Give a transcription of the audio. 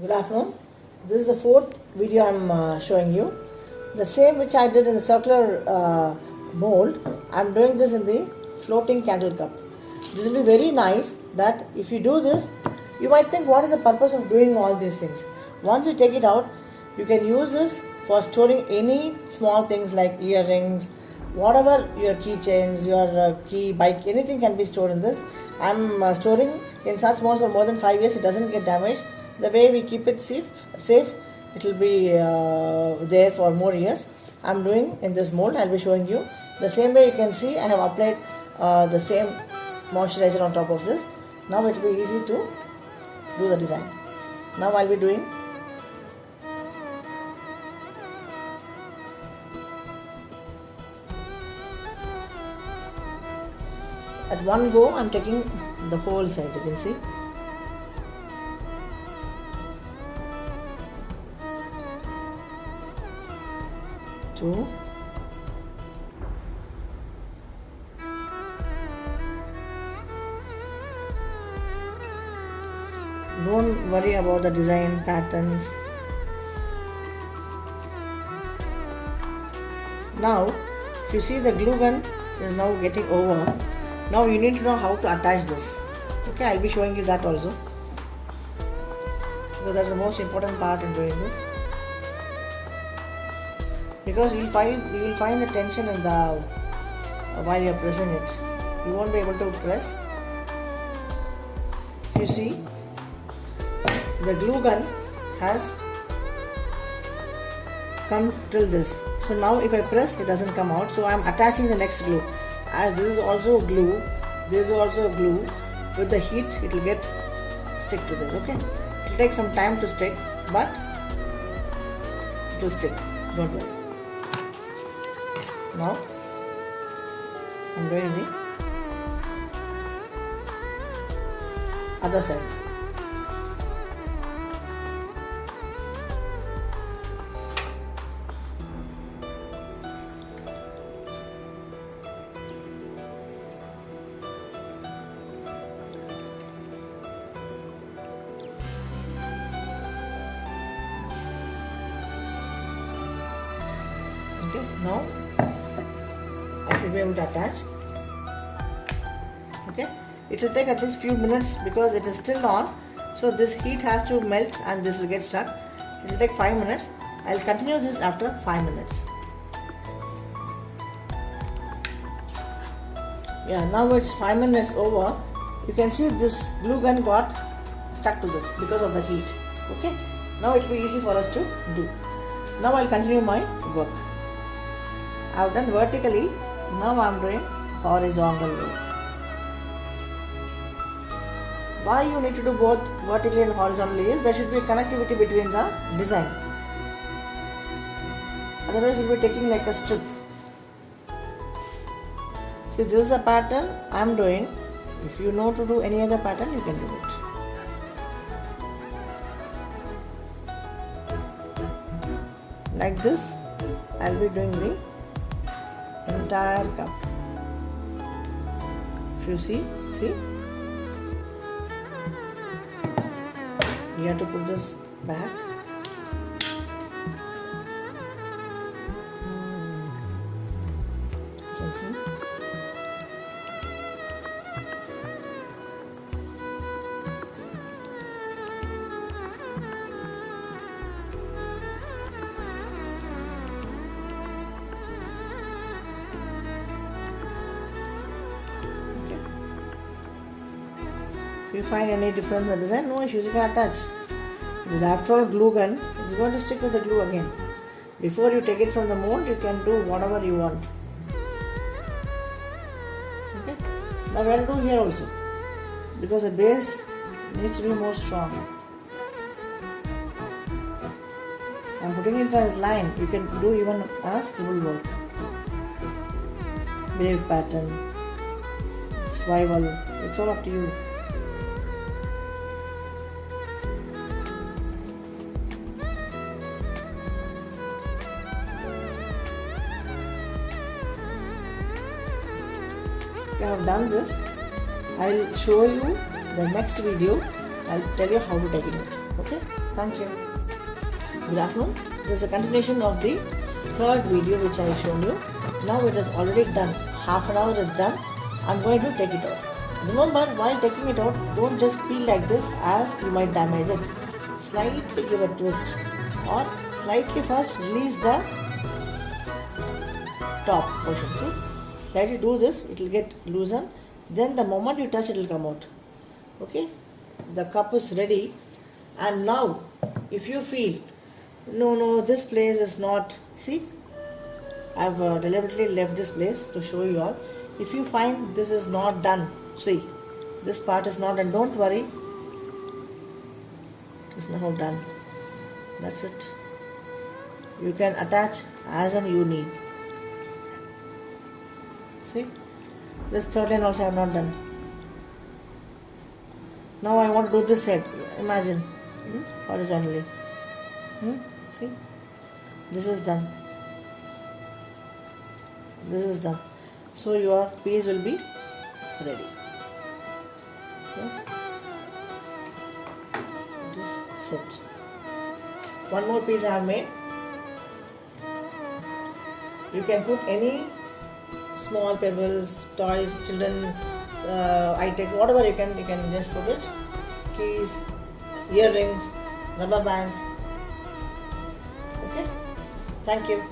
Good afternoon. This is the fourth video I'm showing you. The same which I did in the circular mold, I'm doing this in the floating candle cup. This will be very nice that if you do this, you might think what is the purpose of doing all these things. Once you take it out, you can use this for storing any small things like earrings, whatever your keychains, your key, bike, anything can be stored in this. I'm storing in such molds for more than 5 years. It doesn't get damaged. The way we keep it safe, it will be there for more years. I'm doing in this mold. I'll be showing you the same way. You can see I have applied the same moisturizer on top of this. Now it will be easy to do the design. Now I'll be doing at one go. I'm taking the whole side. You can see. Two. Don't worry about the design patterns. Now, if you see the glue gun is now getting over, now you need to know how to attach this. Okay, I'll be showing you that also, because that's the most important part in doing this. Because you will find the tension in the while you are pressing it. You won't be able to press. If you see, the glue gun has come till this. So now if I press, it doesn't come out. So I am attaching the next glue. As this is also glue, this is also glue. With the heat, it will get stick to this. Okay, it will take some time to stick, but it will stick. Don't worry. Now I'm doing the other side. Okay, now I should be able to attach. Okay, it will take at least few minutes because it is still on, so this heat has to melt and this will get stuck. It will take 5 minutes. I will continue this after 5 minutes. Yeah, now it's 5 minutes over. You can see this glue gun got stuck to this because of the heat. Okay, now it will be easy for us to do. Now I'll continue my work. I've done vertically. Now I'm doing horizontal loop. Why you need to do both vertically and horizontally is there should be a connectivity between the design. Otherwise you'll be taking like a strip. See, this is a pattern I'm doing. If you know to do any other pattern, you can do it. Like this, I'll be doing the entire cup. If you see, you have to put this back. You can see. If you find any difference in the design, no issues, you can attach. Because after all, glue gun, it's going to stick with the glue again. Before you take it from the mold, you can do whatever you want. Okay. Now we have to do here also, because the base needs to be more strong. I'm putting it as line. You can do even a scribble work, wave pattern, swivel. It's all up to you. I have done this. I will show you the next video. I'll tell you how to take it out. Okay. Thank you. Good afternoon. This is a continuation of the third video which I have shown you. Now it is already done. Half an hour is done. I'm going to take it out. Remember, while taking it out, don't just peel like this as you might damage it. Slightly give a twist, or slightly first release the top portion. See, slightly do this, it will get loosened. Then the moment you touch, it will come out. Okay, the cup is ready. And now, if you feel no, this place is not. See, I've deliberately left this place to show you all. If you find this is not done, see, this part is not done, don't worry, it is now done. That's it. You can attach as and you need. See, this third line also I have not done. Now I want to do this head. Imagine, horizontally. See, this is done. This is done. So your piece will be ready. Yes. Just sit. One more piece I have made. You can put any small pebbles, toys, children, items, whatever you can just put it. Keys, earrings, rubber bands. Okay. Thank you.